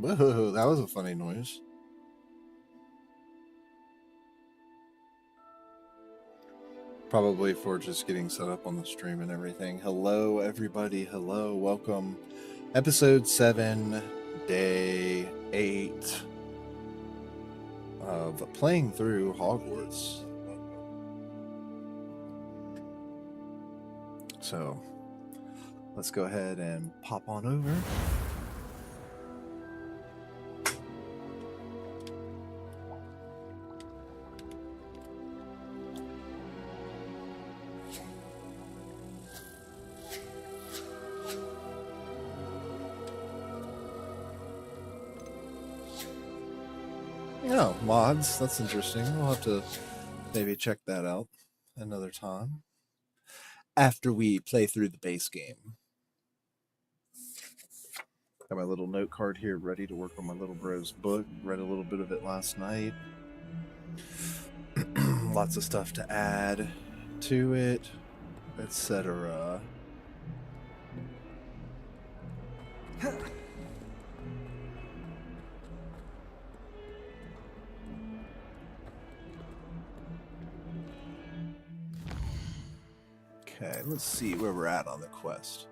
Whoa, that was a funny noise. Probably for just getting set up on the stream and everything. Hello, everybody. Hello, welcome. Episode 7, Day 8 of playing through Hogwarts. So, let's go ahead and pop on over. Oh, mods. That's interesting. We'll have to maybe check that out another time after we play through the base game. Got my little note card here ready to work on my little bro's book. Read a little bit of it last night. Lots of stuff to add to it, etc. Okay, let's see where we're at on the quest.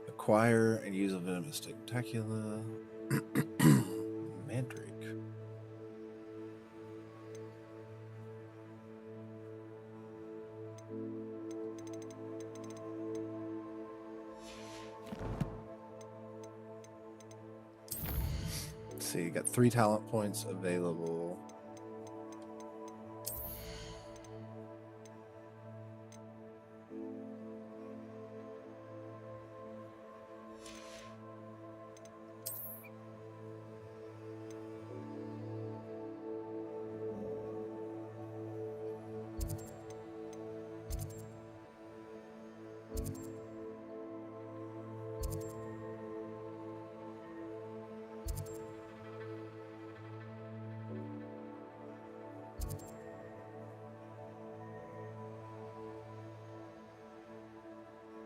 Acquire and use a venomous tentacula. Mandrake. Let's see, you got 3 talent points available.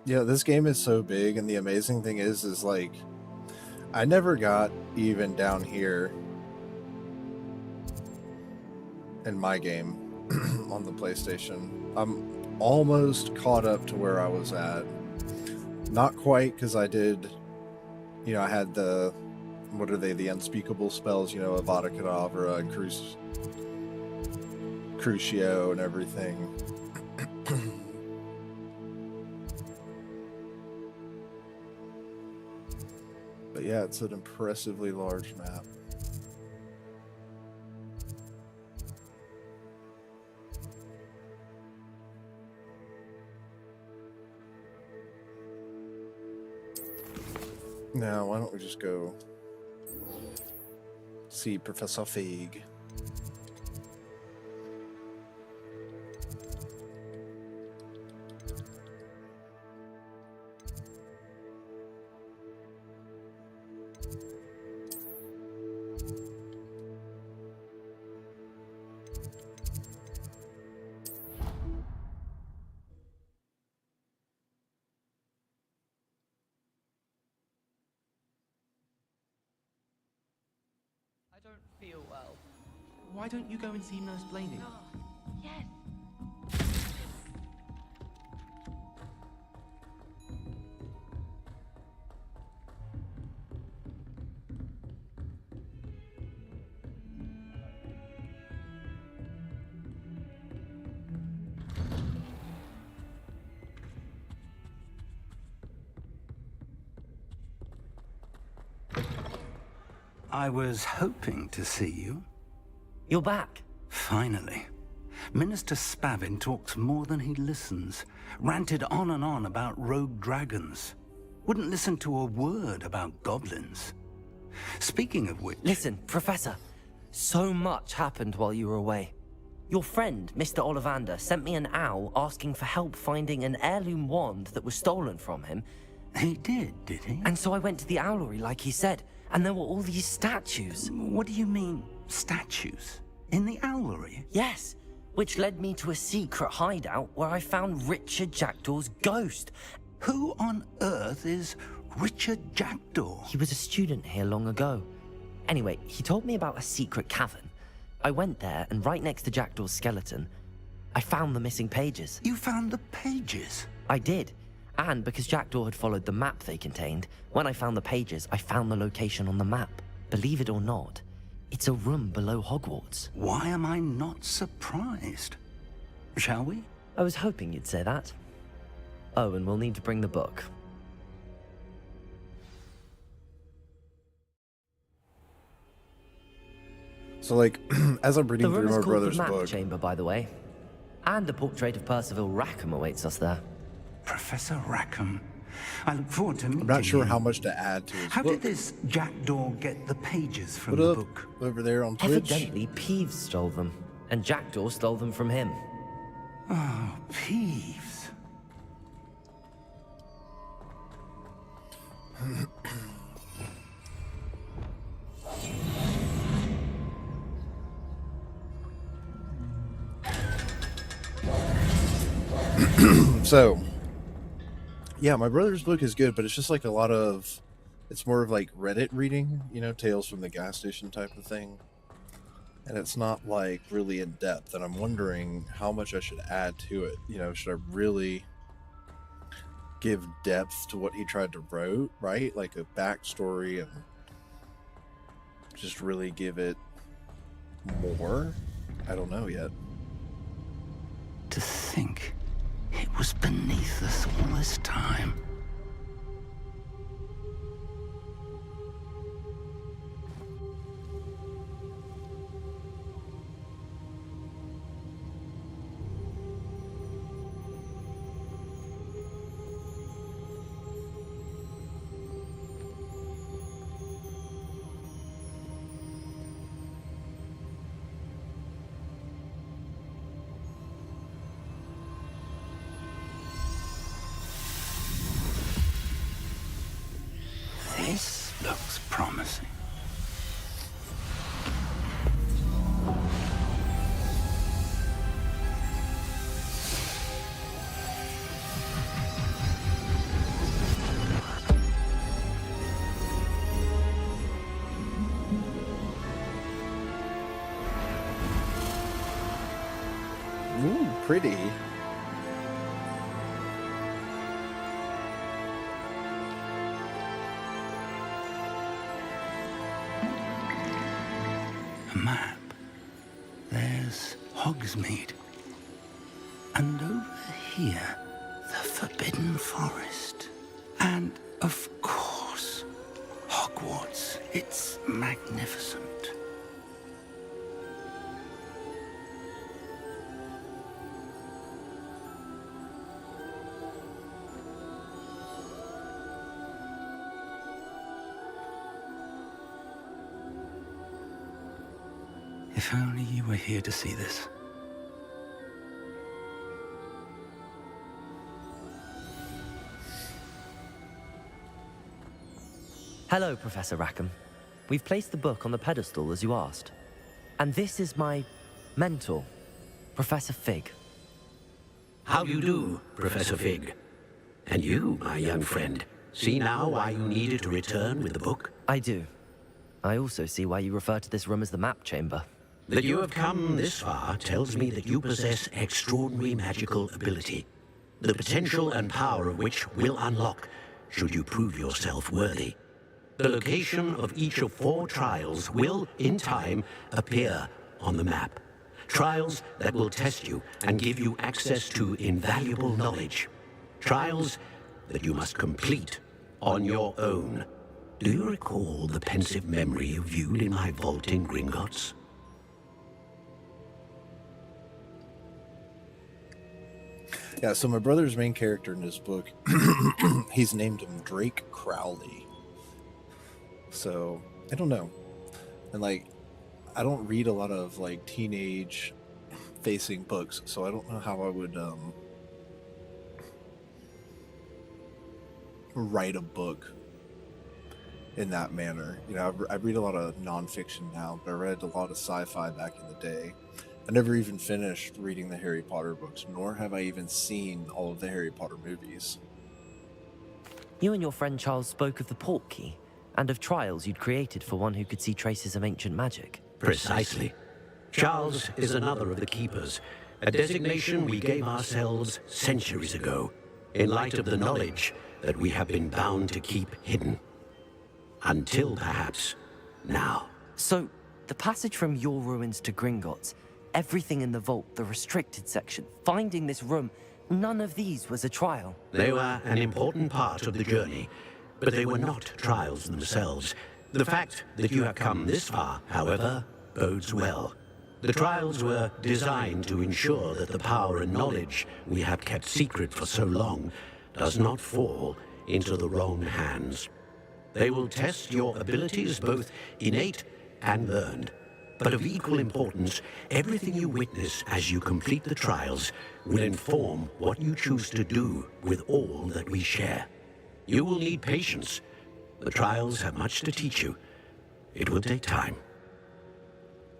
Yeah, this game is so big, and the amazing thing is like, I never got even down here in my game on the PlayStation. I'm almost caught up to where I was at. Not quite, because I did, I had the, what are they, the unspeakable spells, Avada Kedavra and Crucio and everything. But yeah, it's an impressively large map. Now, why don't we just go see Professor Fig? I don't feel well. Why don't you go and see Nurse Blaney? Oh, yes. I was hoping to see you. You're back. Finally. Minister Spavin talks more than he listens. Ranted on and on about rogue dragons. Wouldn't listen to a word about goblins. Speaking of which... Listen, Professor. So much happened while you were away. Your friend, Mr. Ollivander, sent me an owl asking for help finding an heirloom wand that was stolen from him. He did he? And so I went to the owlery like he said, and there were all these statues. What do you mean, statues? In the owlery? Yes, which led me to a secret hideout where I found Richard Jackdaw's ghost. Who on earth is Richard Jackdaw. He was a student here long ago. Anyway, he told me about a secret cavern. I went there, and right next to Jackdaw's skeleton, I found the missing pages. You found the pages? I did. And because Jackdaw had followed the map they contained, when I found the pages, I found the location on the map. Believe it or not, it's a room below Hogwarts. Why am I not surprised? Shall we? I was hoping you'd say that. Oh, and we'll need to bring the book. So, like, as I'm reading The room through is my called brother's the Map book, Chamber, by the way. And a portrait of Percival Rackham awaits us there. Professor Rackham. I look forward to meeting I'm not sure him. how much to add to his How book. did this Jackdaw get the pages from What the up book? over there on Twitch? Evidently, Peeves stole them, and Jackdaw stole them from him. Oh, Peeves. So, yeah, my brother's book is good, but it's just like a lot of, it's more of like Reddit reading, you know, Tales from the Gas Station type of thing. And it's not like really in depth. And I'm wondering how much I should add to it. You know, should I really give depth to what he tried to write? Like a backstory and just really give it more? I don't know yet. To think it was beneath us all this time. This looks promising. Ooh, pretty. A map. There's Hogsmeade. And over here, the Forbidden Forest. And, of course, Hogwarts. It's magnificent. If only you were here to see this. Hello, Professor Rackham. We've placed the book on the pedestal as you asked. And this is my mentor, Professor Fig. How do you do, Professor Fig? And you, my young friend, see now why you needed to return with the book? I do. I also see why you refer to this room as the Map Chamber. That you have come this far tells me that you possess extraordinary magical ability, the potential and power of which will unlock should you prove yourself worthy. The location of each of 4 trials will, in time, appear on the map. Trials that will test you and give you access to invaluable knowledge. Trials that you must complete on your own. Do you recall the pensive memory you viewed in my vault in Gringotts? Yeah, so my brother's main character in his book, he's named him Drake Crowley. So, I don't know. And, like, I don't read a lot of, like, teenage-facing books, so I don't know how I would, write a book in that manner. You know, I read a lot of nonfiction now, but I read a lot of sci-fi back in the day. I never even finished reading the Harry Potter books, nor have I even seen all of the Harry Potter movies. You and your friend Charles spoke of the port key, and of trials you'd created for one who could see traces of ancient magic. Precisely. Charles is another of the Keepers, a designation we gave ourselves centuries ago, in light of the knowledge that we have been bound to keep hidden. Until, perhaps, now. So, the passage from your ruins to Gringotts, everything in the vault, the restricted section, finding this room, none of these was a trial. They were an important part of the journey, but they were not trials themselves. The fact that you have come this far, however, bodes well. The trials were designed to ensure that the power and knowledge we have kept secret for so long does not fall into the wrong hands. They will test your abilities, both innate and learned. But of equal importance, everything you witness as you complete the trials will inform what you choose to do with all that we share. You will need patience. The trials have much to teach you. It will take time.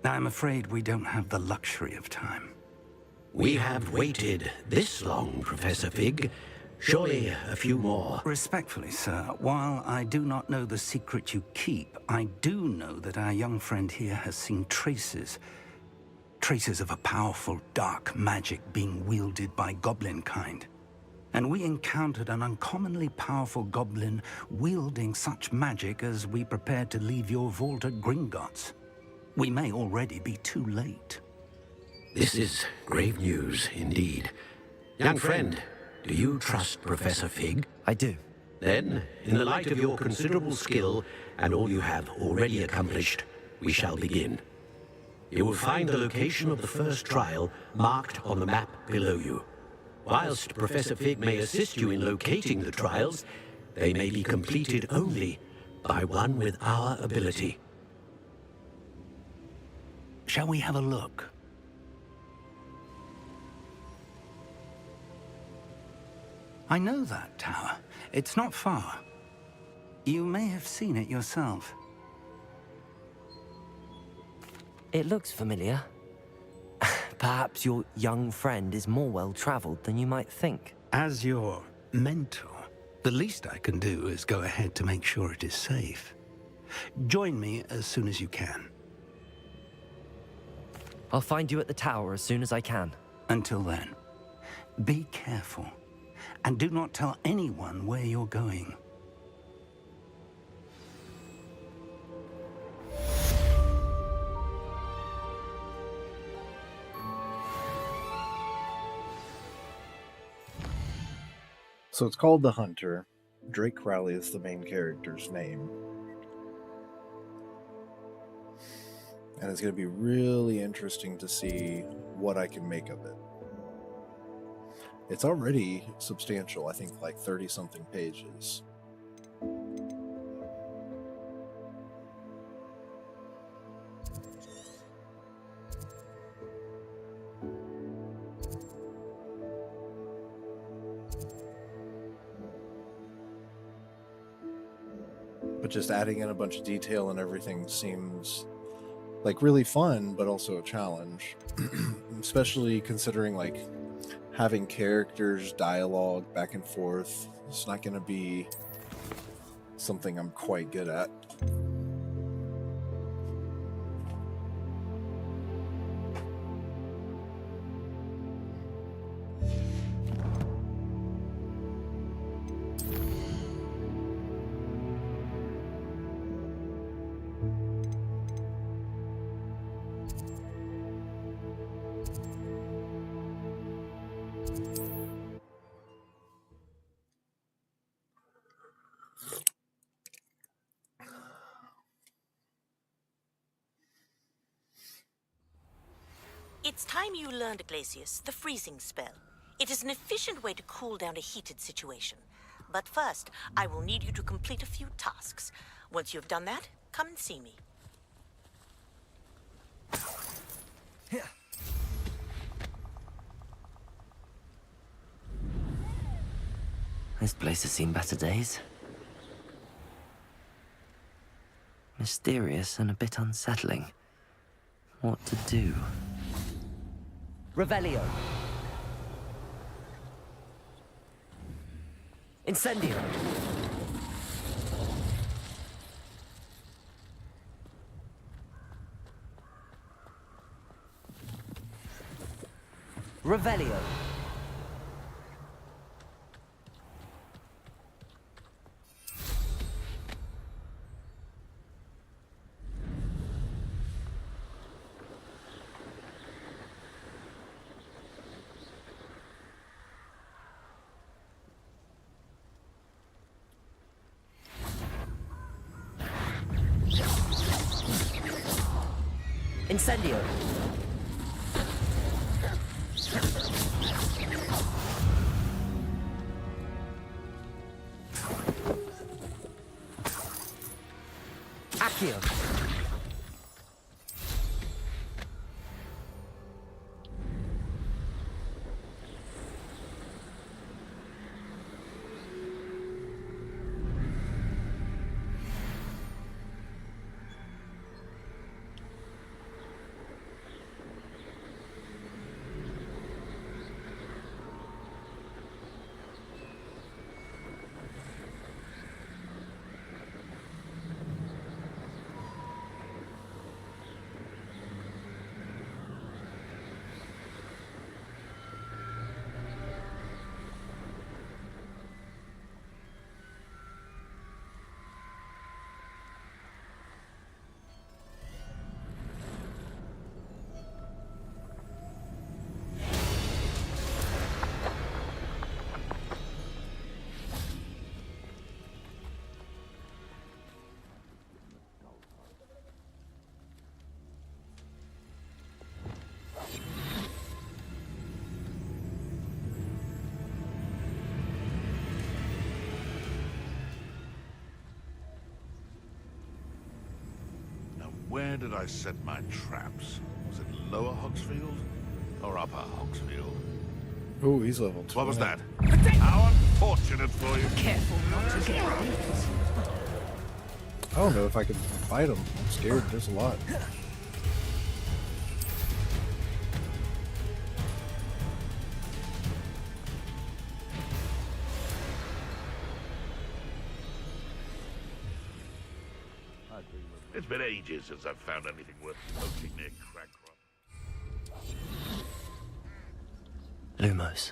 I'm afraid we don't have the luxury of time. We have waited this long, Professor Fig. Surely a few more. Respectfully, sir, while I do not know the secret you keep, I do know that our young friend here has seen traces of a powerful dark magic being wielded by goblin kind. And we encountered an uncommonly powerful goblin wielding such magic as we prepared to leave your vault at Gringotts. We may already be too late. This is grave news indeed. Young friend, do you trust Professor Fig? I do. Then, in the light of your considerable skill and all you have already accomplished, we shall begin. You will find the location of the first trial marked on the map below you. Whilst Professor Fig may assist you in locating the trials, they may be completed only by one with our ability. Shall we have a look? I know that tower. It's not far. You may have seen it yourself. It looks familiar. Perhaps your young friend is more well-traveled than you might think. As your mentor, the least I can do is go ahead to make sure it is safe. Join me as soon as you can. I'll find you at the tower as soon as I can. Until then, be careful. And do not tell anyone where you're going. So it's called The Hunter. Drake Crowley is the main character's name. And it's going to be really interesting to see what I can make of it. It's already substantial, I think like 30-something pages. But just adding in a bunch of detail and everything seems like really fun, but also a challenge. Especially considering like having characters, dialogue back and forth. It's not going to be something I'm quite good at. It's time you learned, Glacius, the freezing spell. It is an efficient way to cool down a heated situation. But first, I will need you to complete a few tasks. Once you have done that, come and see me. This place has seen better days. Mysterious and a bit unsettling. What to do? Revelio. Incendio. Revelio. Incendio. Accio. Where did I set my traps? Was it Lower Hogsfield or Upper Hogsfield? Oh, he's level 2. What was that? How unfortunate for you. Careful not to get hit. I don't know if I can fight him. I'm scared. There's a lot. It's been ages since I've found anything worth poking near Crackcroft. Lumos.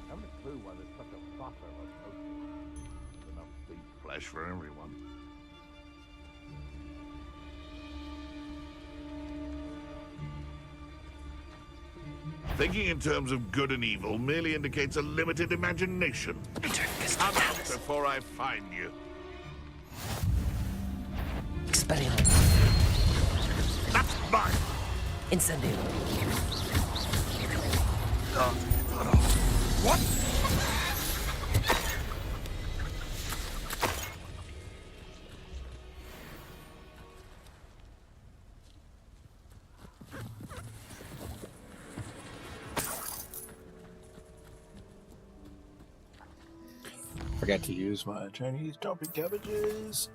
Haven't a clue why there's such a fuss over poking. There's enough beef flesh for everyone. Thinking in terms of good and evil merely indicates a limited imagination. I'm out before I find you. Expelliarmus. That's mine! Incendio. What? Forgot to use my Chinese jumping cabbages.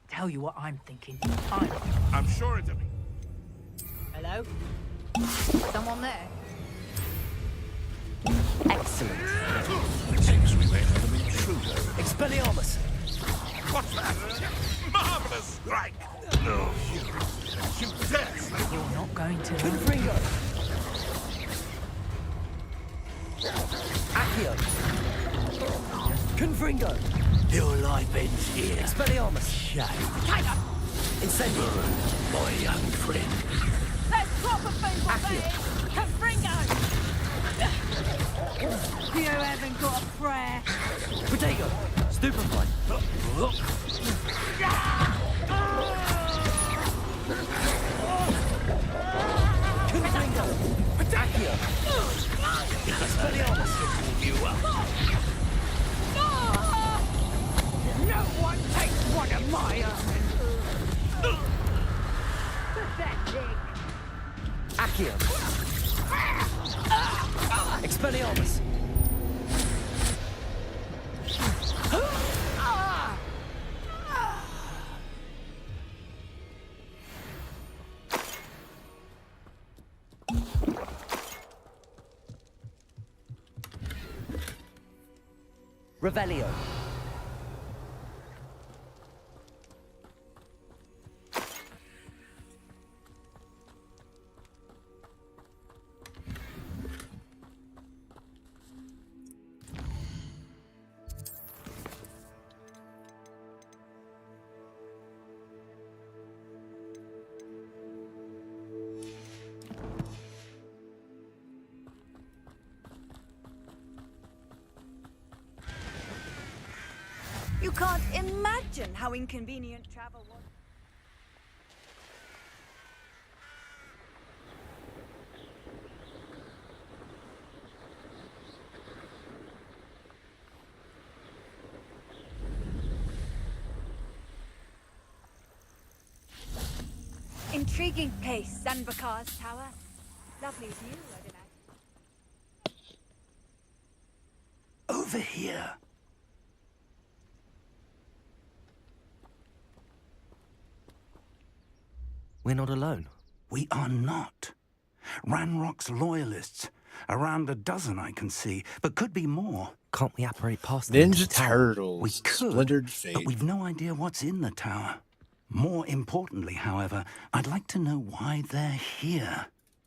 Tell you what I'm thinking. I'm sure it's a... Hello? Someone there? Excellent. Excellent. It seems we may have an intruder. Expelliarmus! What's that? Marvelous strike! No, you death! You're not going to. Confringo! Accio! Confringo! Your life ends here. Expelliarmus! Shame. Incendio! My young friend. Let's drop a feeble Accio! Confringo! You haven't got a prayer. Protego! Stupefy! Confringo! Accio! Expelliarmus! No one takes one of my own. Pathetic. Accio! Expelliarmus! Revelio. You can't imagine how inconvenient travel was. Intriguing place, Sanvakar's tower. Lovely view, I don't know. Over here. We're not alone. We are not. Ranrock's loyalists. Around a dozen I can see, but could be more. Can't we apparate past them to Ninja the tower? Turtles. We could, Splintered Fate. but we've no idea what's in the tower. More importantly, however, I'd like to know why they're here.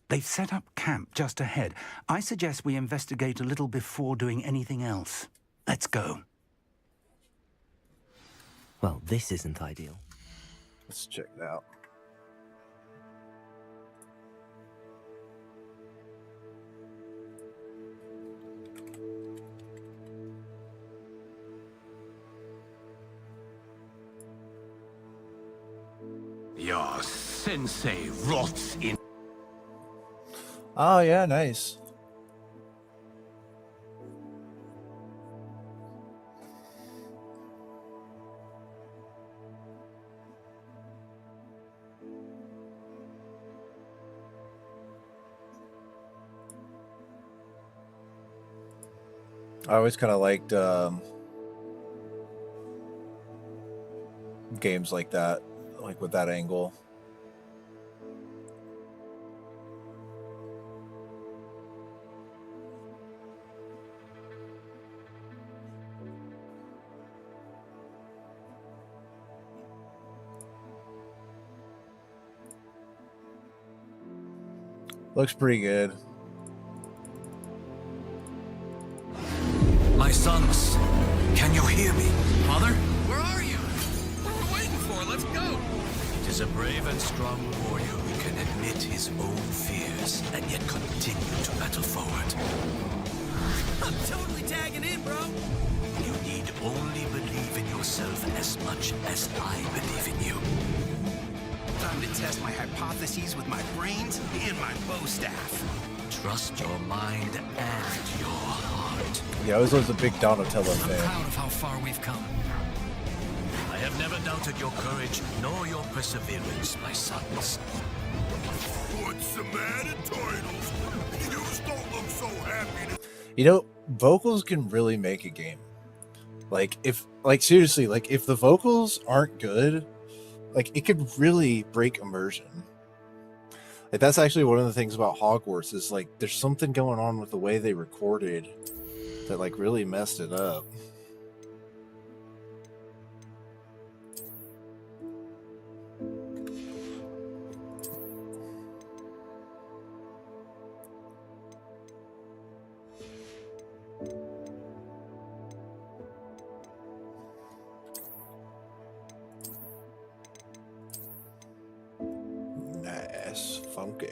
They've set up camp just ahead. I suggest we investigate a little before doing anything else. Let's go. Well, this isn't ideal. Let's check it out. Your sensei rots in... Oh, yeah, nice. I always kind of liked games like that, like with that angle. Looks pretty good. My sons, can you hear me? Father? Where are you? What are we waiting for? Let's go! It is a brave and strong warrior who can admit his own fears and yet continue to battle forward. I'm totally tagging in, bro! You need only believe in yourself as much as I believe in you. Time to test my hypotheses with my brains and my bow staff. Trust your mind and your heart. Yeah, I was always a big Donatello I'm fan. proud of how far we've come. I have never doubted your courage nor your perseverance, my sons. What's the matter, Turtles? You don't look so happy. You know, vocals can really make a game. Seriously, if the vocals aren't good, it could really break immersion. That's actually one of the things about Hogwarts is there's something going on with the way they recorded that like really messed it up. Nice, funky.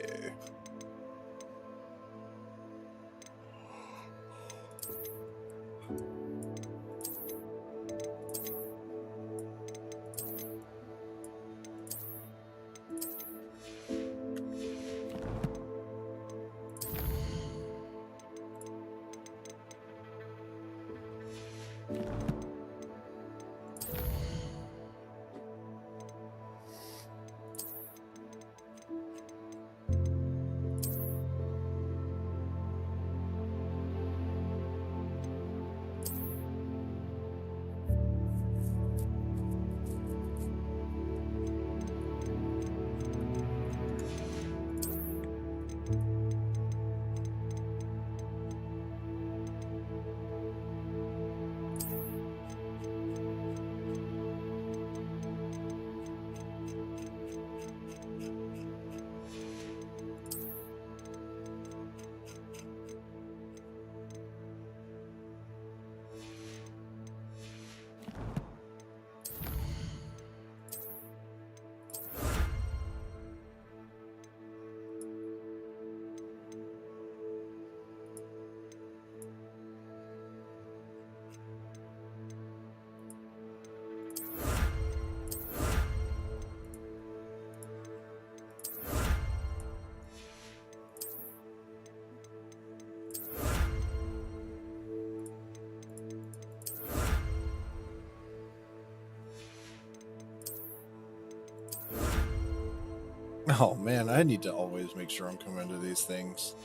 Oh man, I need to always make sure I'm coming to these things.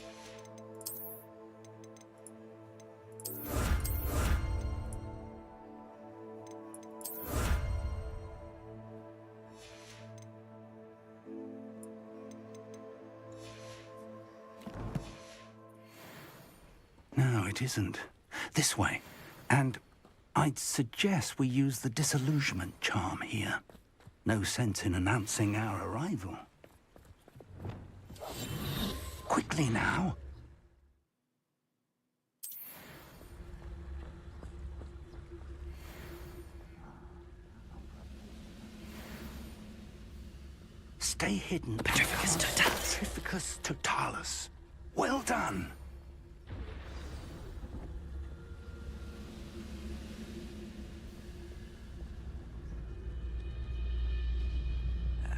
No, it isn't. This way. And I'd suggest we use the disillusionment charm here. No sense in announcing our arrival. Quickly now. Stay hidden. Petrificus totalis. Petrificus totalis. Well done.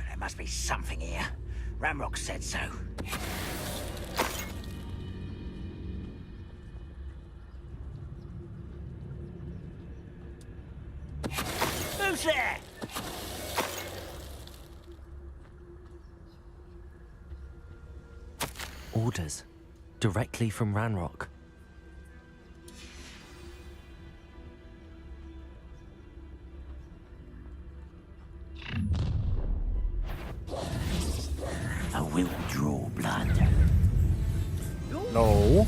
There must be something here. Ramrock said so. Who's there? Orders. Directly from Ranrock. I will draw blood. No.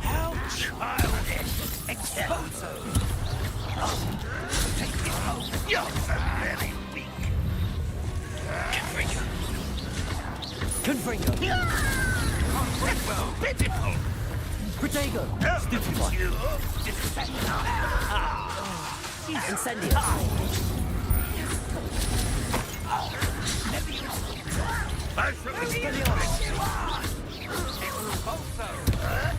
How childish! Exposo! Take it home. You're very weak. Confringo. Confringo. Confringo. Pitiful. Protego. Stupefy. You. Incendio.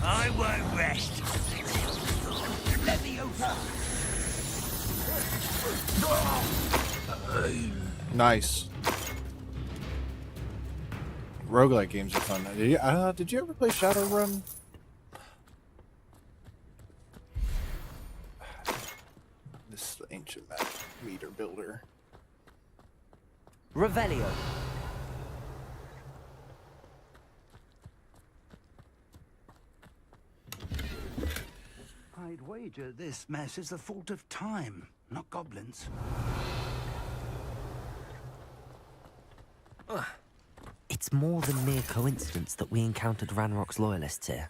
I won't rest. Nice. Roguelike games are fun. Did you ever play Shadowrun? This is the ancient map meter builder. Revelio. I'd wager this mess is the fault of time. not goblins. It's more than mere coincidence that we encountered Ranrock's loyalists here.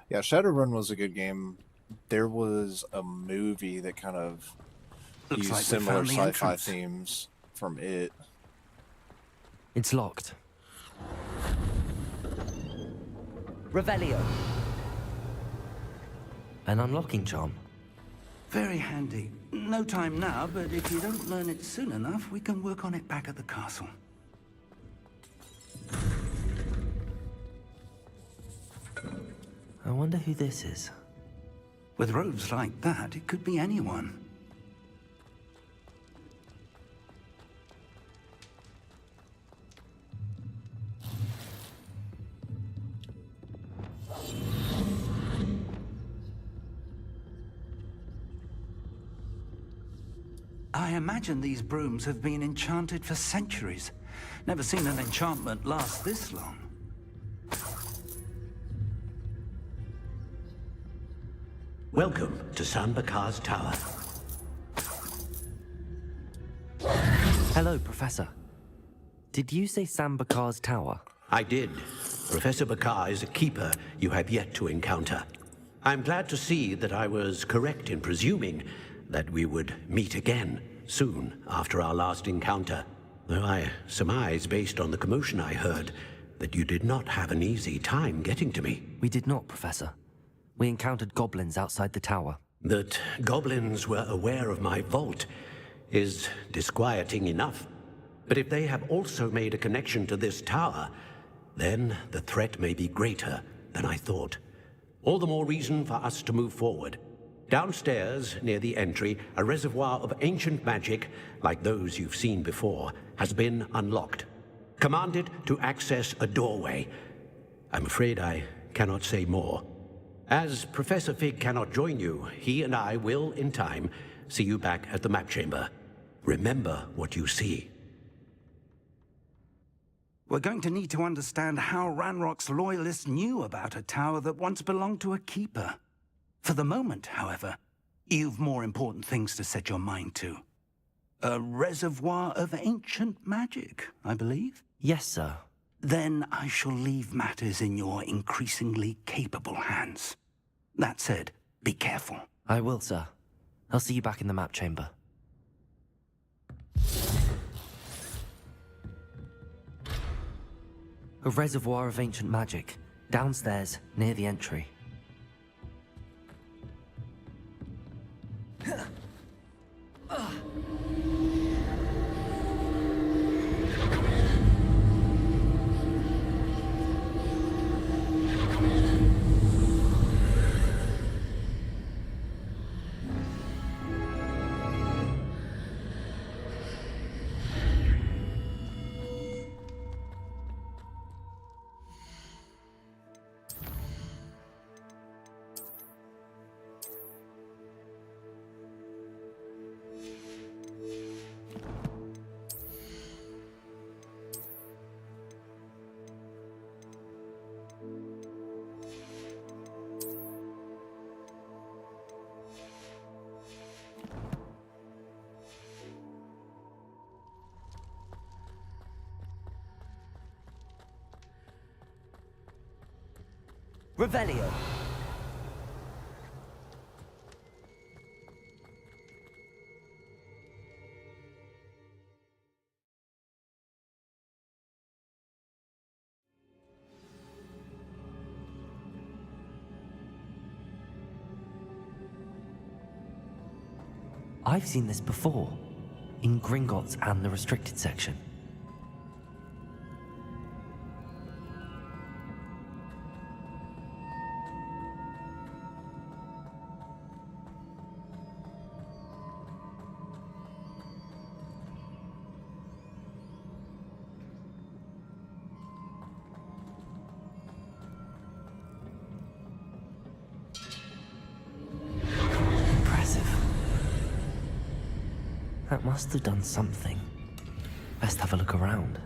Yeah, Shadowrun was a good game. There was a movie that kind of Looks used like we similar found the sci-fi entrance. themes from it. It's locked. Revelio. An unlocking charm. Very handy. No time now, but if you don't learn it soon enough, we can work on it back at the castle. I wonder who this is. With robes like that, it could be anyone. I imagine these brooms have been enchanted for centuries. Never seen an enchantment last this long. Welcome to Sanbakar's Tower. Hello, Professor. Did you say Sambakar's tower? I did. Professor Bakar is a keeper you have yet to encounter. I'm glad to see that I was correct in presuming that we would meet again soon after our last encounter. Though I surmise, based on the commotion I heard, that you did not have an easy time getting to me. We did not, Professor. We encountered goblins outside the tower. That goblins were aware of my vault is disquieting enough. But if they have also made a connection to this tower, then the threat may be greater than I thought. All the more reason for us to move forward. Downstairs, near the entry, a reservoir of ancient magic, like those you've seen before, has been unlocked. Commanded to access a doorway. I'm afraid I cannot say more. As Professor Fig cannot join you, he and I will, in time, see you back at the map chamber. Remember what you see. We're going to need to understand how Ranrock's loyalists knew about a tower that once belonged to a keeper. For the moment, however, you've more important things to set your mind to. A reservoir of ancient magic, I believe? Yes, sir. Then I shall leave matters in your increasingly capable hands. That said, be careful. I will, sir. I'll see you back in the map chamber. A reservoir of ancient magic, downstairs, near the entry. Revelio. I've seen this before, in Gringotts and the restricted section. That must have done something. Best have a look around.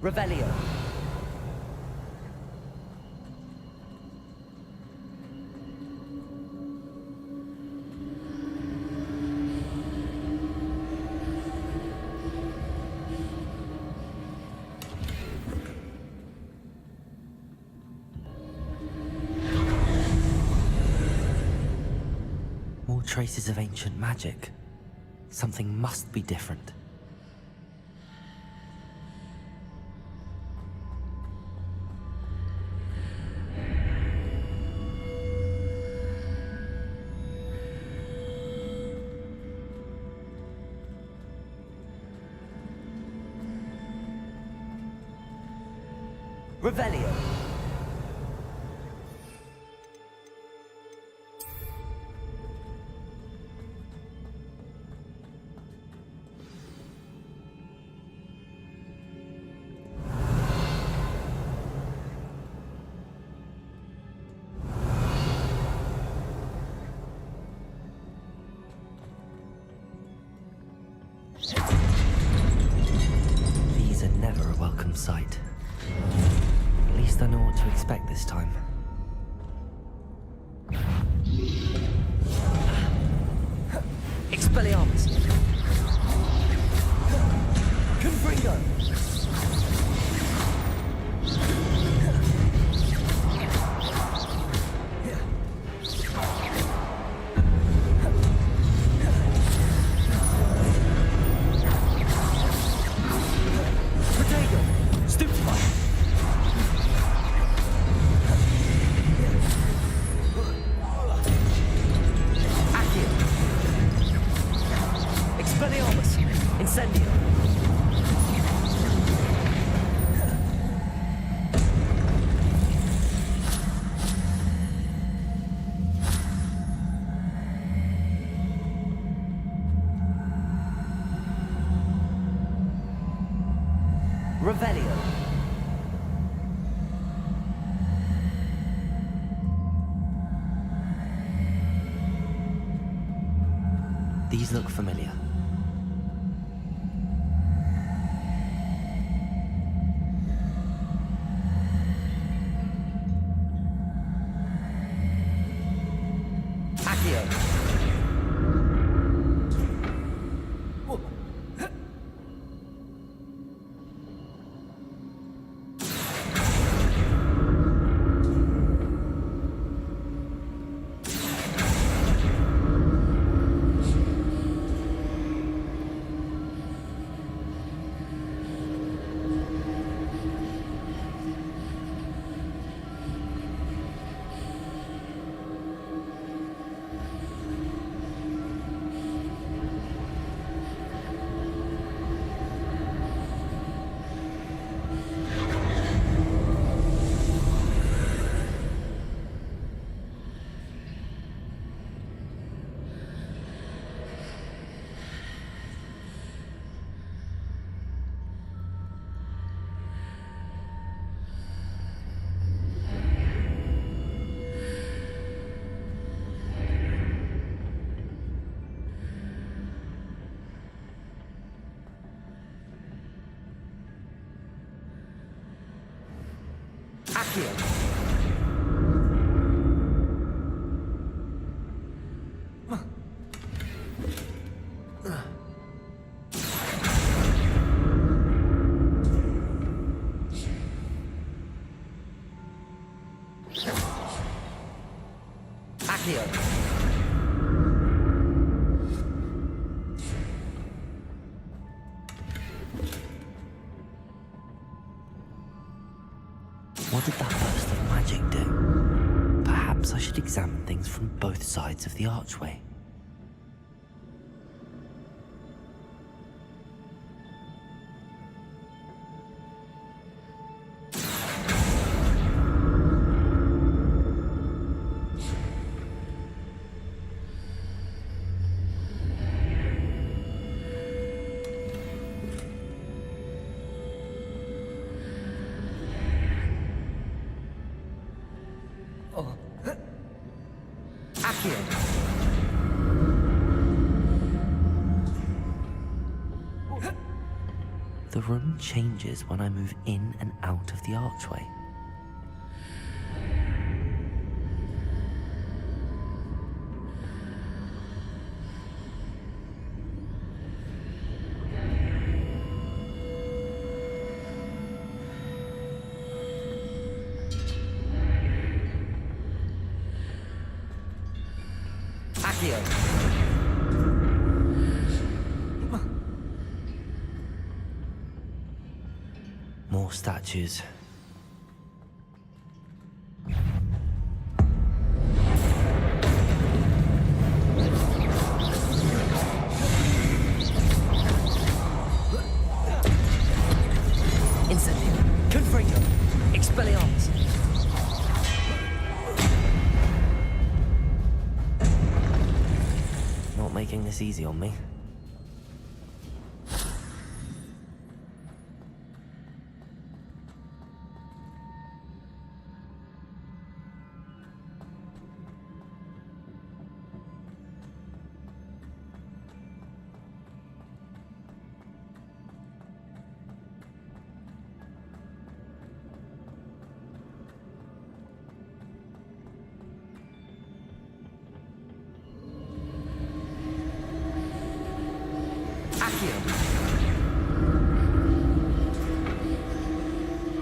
Revelio. More traces of ancient magic. Something must be different. Revelio. These are never a welcome sight. At least I know what to expect this time. Expelliarmus! Confringo! Protego! Stupefy! Expelliarmus! Incendio! Revelio! These look familiar. Accio! Accio! Accio! What did that burst of magic do? Perhaps I should examine things from both sides of the archway. The room changes when I move in and out of the archway. More statues. Incendio. Confringo. Expelliarmus. Not making this easy on me.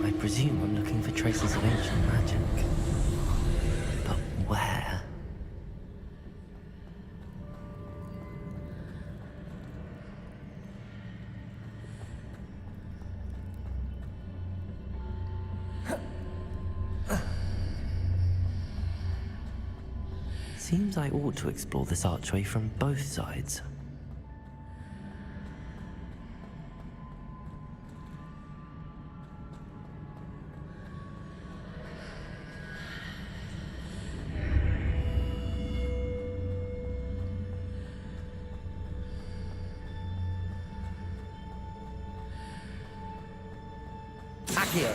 I presume I'm looking for traces of ancient magic. But where? Seems I ought to explore this archway from both sides. Accio.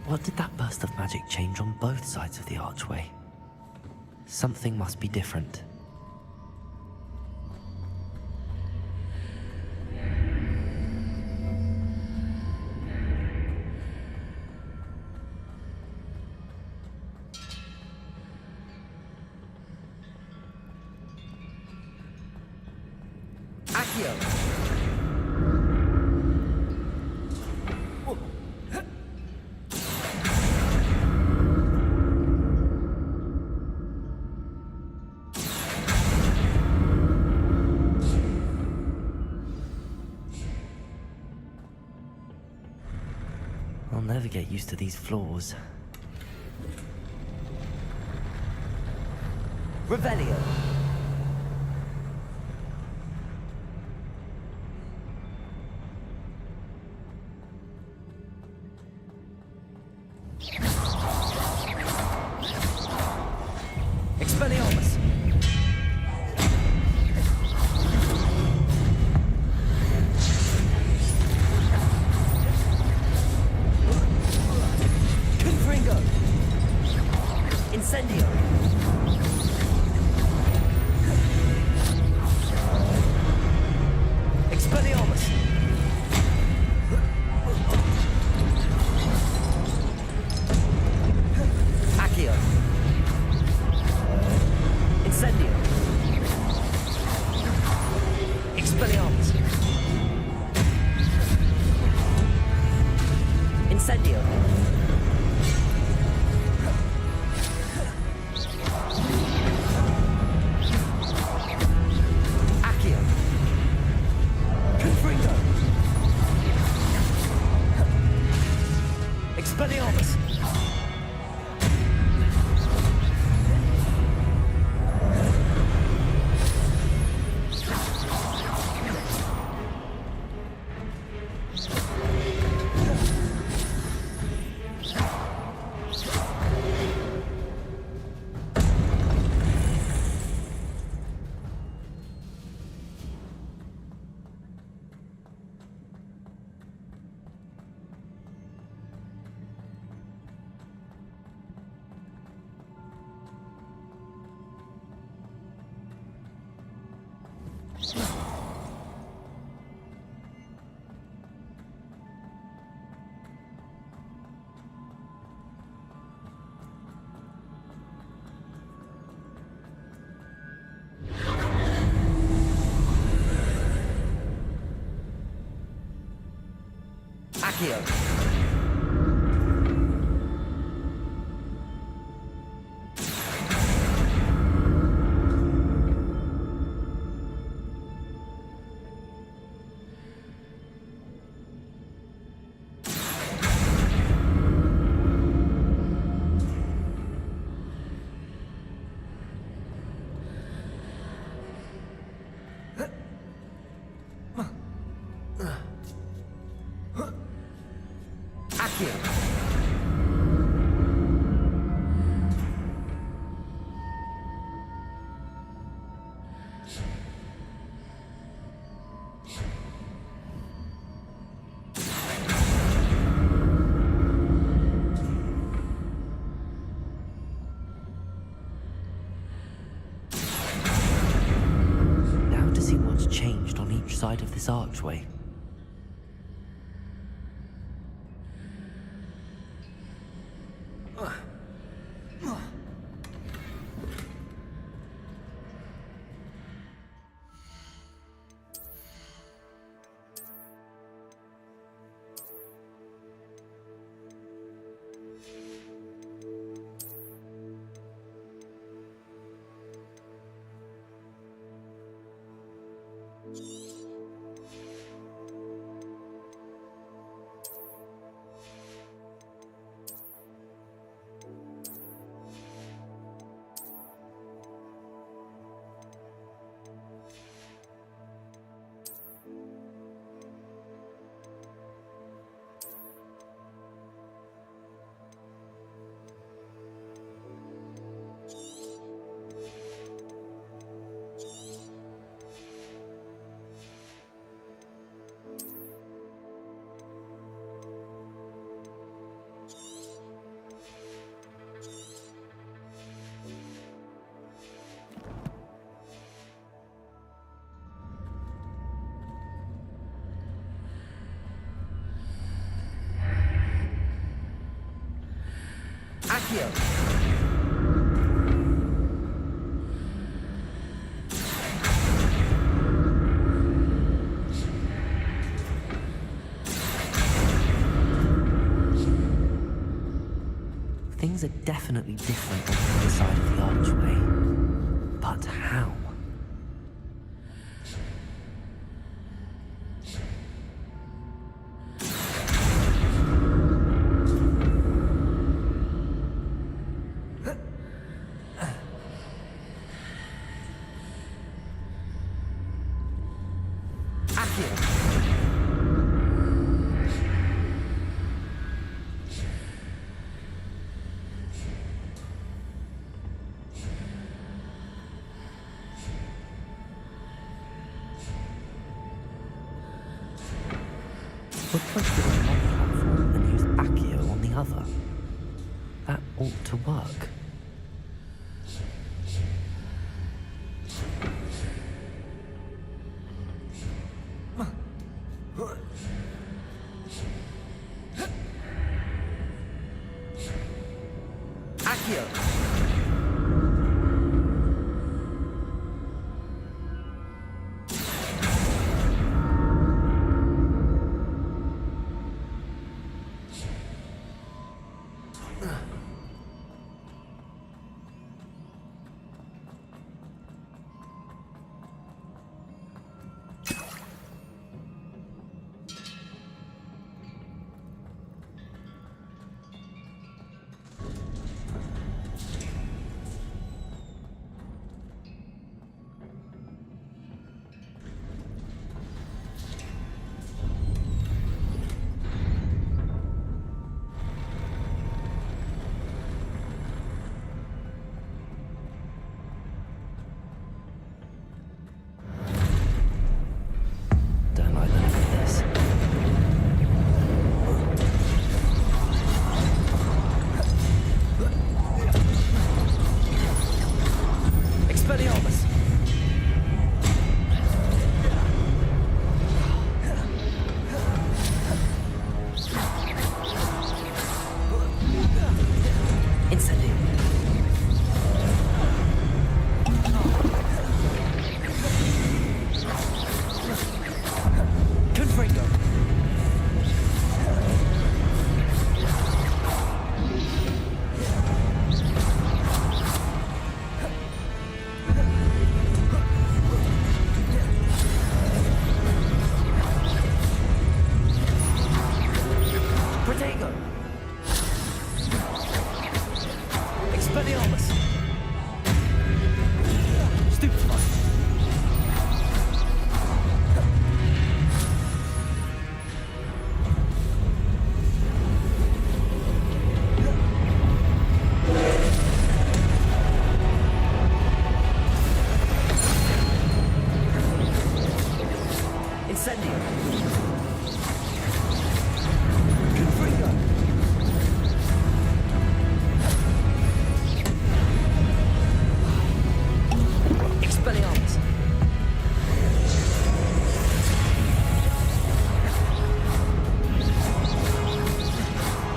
What did that burst of magic change on both sides of the archway? Something must be different. Accio! I'll never get used to these floors. Revelio. Expelliarmus. Confringo. Incendio. Incendio. Accio. Confringo. Expelliarmus. Accio. Now to see what's changed on each side of this archway. Accio. Things are definitely different on the other side of the archway. But how? We're posted on one platform and use Accio on the other. That ought to work. Accio! Don't like the look of this. Expelliarmus! Incendio! Confringo! Protego! Expelliarmus! Stupefy! Incendio! Confringo! Expelliarmus!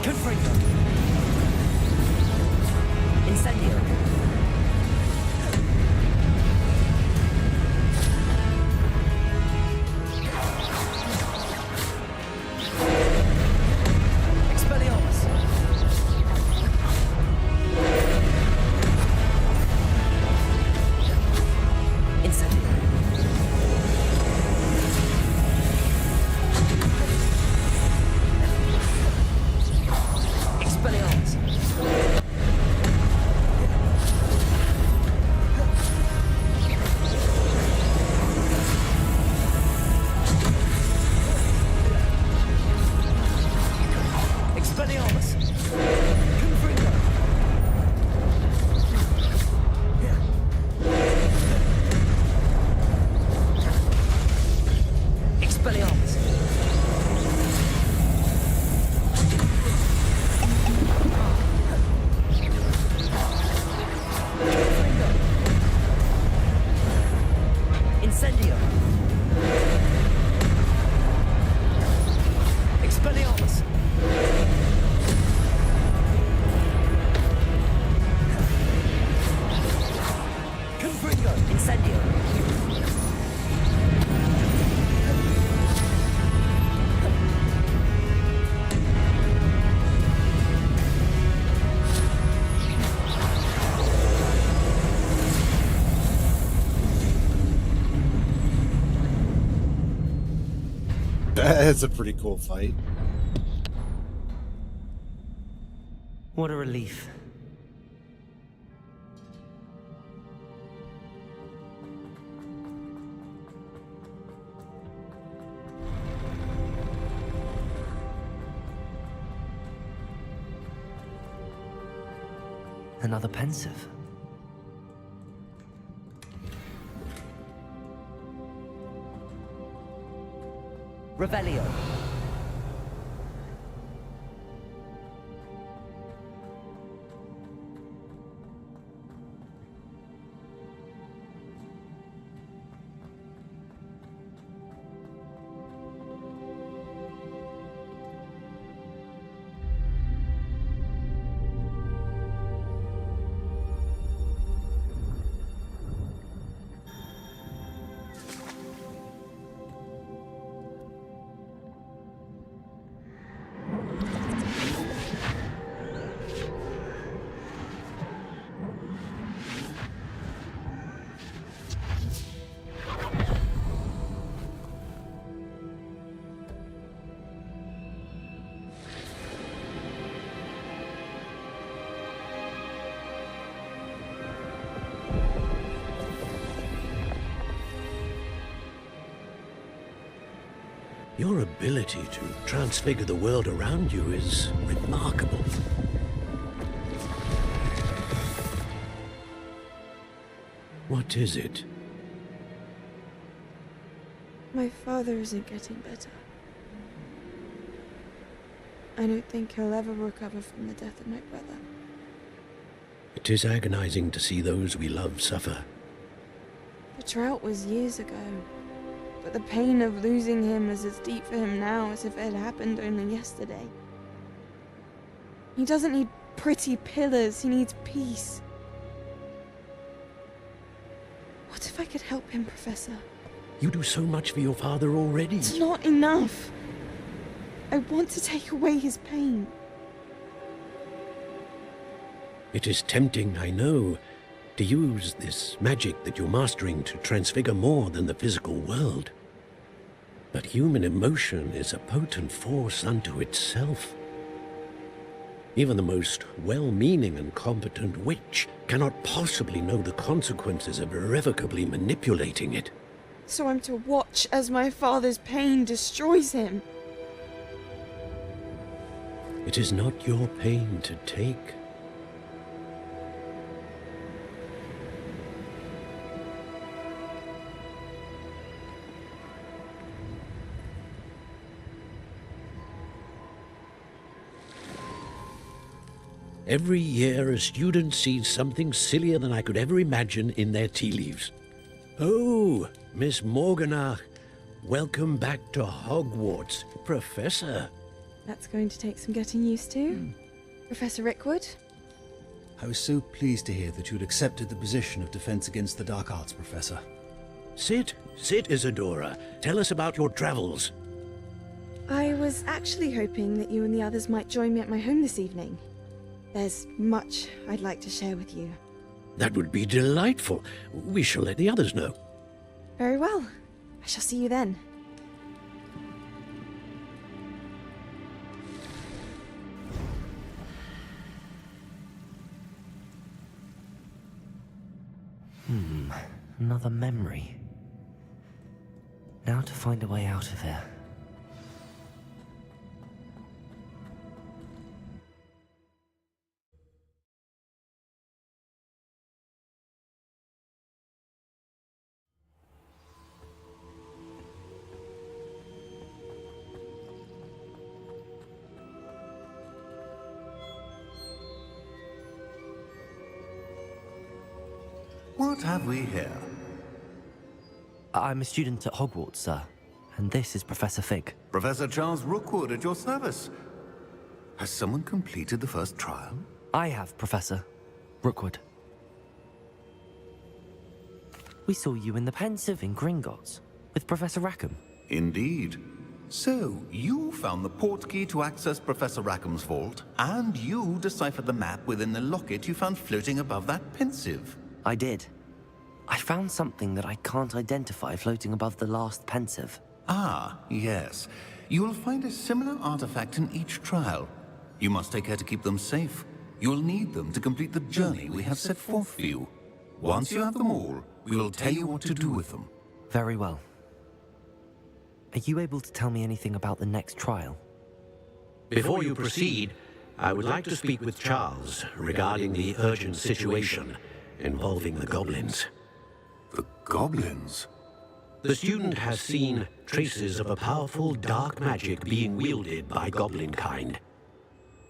Confringo! Incendio! Expelliarmus! Incendio! Expelliarmus! Expelliarmus! Confringo! Expelliarmus! Confringo! Incendio! Expelliarmus! Confringo! Incendio! It's a pretty cool fight. What a relief. Another pensive. Revelio. Your ability to transfigure the world around you is remarkable. What is it? My father isn't getting better. I don't think he'll ever recover from the death of my brother. It is agonizing to see those we love suffer. The drought was years ago, but the pain of losing him is as deep for him now as if it had happened only yesterday. He doesn't need pretty pillars, he needs peace. What if I could help him, Professor? You do so much for your father already. It's not enough. I want to take away his pain. It is tempting, I know, to use this magic that you're mastering to transfigure more than the physical world. But human emotion is a potent force unto itself. Even the most well-meaning and competent witch cannot possibly know the consequences of irrevocably manipulating it. So I'm to watch as my father's pain destroys him. It is not your pain to take. Every year, a student sees something sillier than I could ever imagine in their tea leaves. Oh, Miss Morganach, welcome back to Hogwarts, Professor. That's going to take some getting used to. Professor Rickwood? I was so pleased to hear that you'd accepted the position of Defense Against the Dark Arts, Professor. Sit, Isadora. Tell us about your travels. I was actually hoping that you and the others might join me at my home this evening. There's much I'd like to share with you. That would be delightful. We shall let the others know. Very well. I shall see you then. Another memory. Now to find a way out of here. What have we here? I'm a student at Hogwarts, sir. And this is Professor Fig. Professor Charles Rookwood at your service. Has someone completed the first trial? I have, Professor Rookwood. We saw you in the Pensive in Gringotts with Professor Rackham. Indeed. So, you found the portkey to access Professor Rackham's vault, and you deciphered the map within the locket you found floating above that Pensive. I did. I found something that I can't identify floating above the last Pensive. Ah, yes. You will find a similar artifact in each trial. You must take care to keep them safe. You'll need them to complete the journey we have set forth for you. Once you have them all, we will tell you what to do with them. Very well. Are you able to tell me anything about the next trial? Before you proceed, I would like to speak with Charles regarding the urgent situation involving the goblins. The goblins? The student has seen traces of a powerful dark magic being wielded by goblin kind.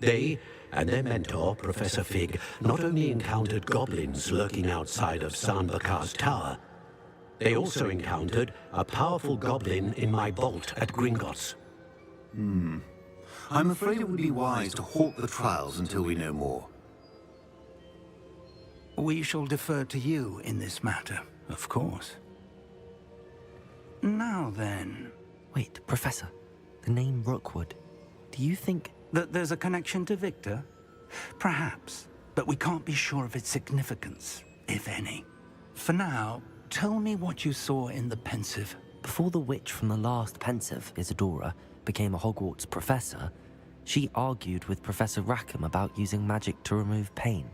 They and their mentor, Professor Fig, not only encountered goblins lurking outside of Sanbakar's tower, they also encountered a powerful goblin in my vault at Gringotts. I'm afraid it would be wise to halt the trials until we know more. We shall defer to you in this matter, of course. Now then... Wait, Professor. The name Rookwood. Do you think... that there's a connection to Victor? Perhaps, but we can't be sure of its significance, if any. For now, tell me what you saw in the Pensive. Before the witch from the last Pensive, Isadora, became a Hogwarts professor, she argued with Professor Rackham about using magic to remove pain.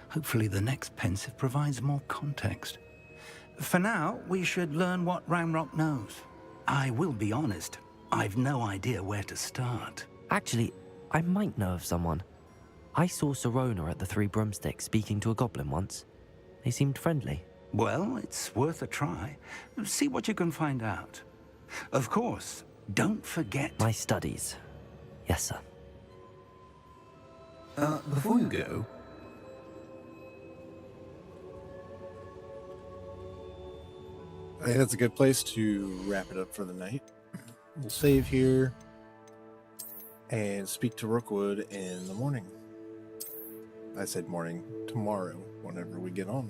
Hopefully the next Pensive provides more context. For now, we should learn what Ramrock knows. I will be honest, I've no idea where to start. Actually, I might know of someone. I saw Sirona at the Three Broomsticks speaking to a goblin once. They seemed friendly. Well, it's worth a try. See what you can find out. Of course, don't forget... My studies. Yes, sir. Before you go... I think that's a good place to wrap it up for the night. We'll save here and speak to Rookwood in the morning. I said morning, tomorrow, whenever we get on.